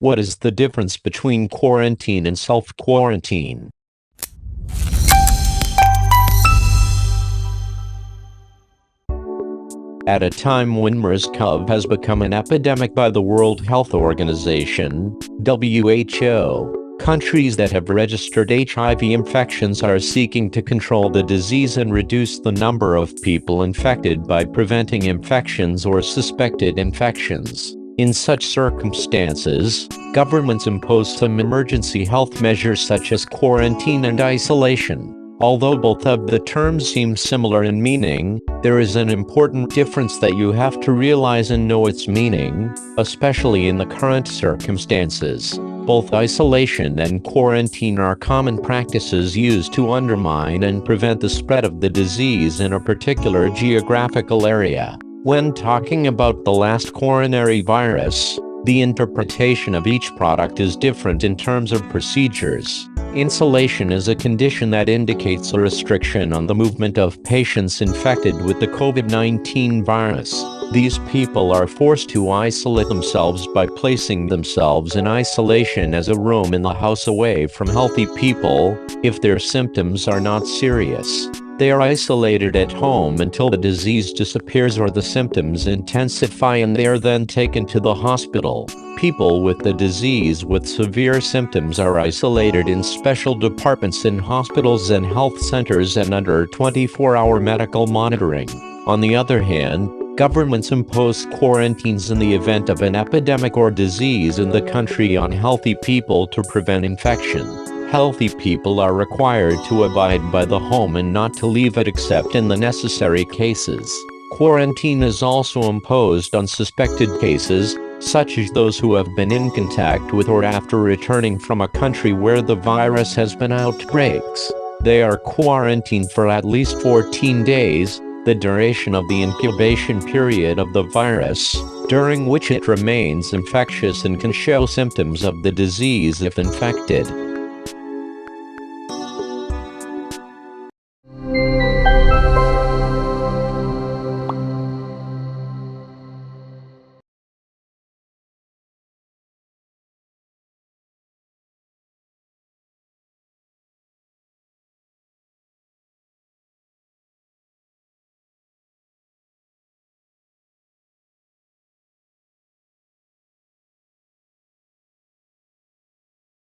What is the difference between quarantine and self-quarantine? At a time when MERS-CoV has become an epidemic by the World Health Organization, WHO, countries that have registered HIV infections are seeking to control the disease and reduce the number of people infected by preventing infections or suspected infections. In such circumstances, governments impose some emergency health measures such as quarantine and isolation. Although both of the terms seem similar in meaning, there is an important difference that you have to realize and know its meaning, especially in the current circumstances. Both isolation and quarantine are common practices used to undermine and prevent the spread of the disease in a particular geographical area. When talking about the last coronary virus, the interpretation of each product is different in terms of procedures. Insulation is a condition that indicates a restriction on the movement of patients infected with the COVID-19 virus. These people are forced to isolate themselves by placing themselves in isolation as a room in the house away from healthy people, if their symptoms are not serious. They are isolated at home until the disease disappears or the symptoms intensify, and they are then taken to the hospital. People with the disease with severe symptoms are isolated in special departments in hospitals and health centers and under 24-hour medical monitoring. On the other hand, governments impose quarantines in the event of an epidemic or disease in the country on healthy people to prevent infection. Healthy people are required to abide by the home and not to leave it except in the necessary cases. Quarantine is also imposed on suspected cases, such as those who have been in contact with or after returning from a country where the virus has been outbreaks. They are quarantined for at least 14 days, the duration of the incubation period of the virus, during which it remains infectious and can show symptoms of the disease if infected.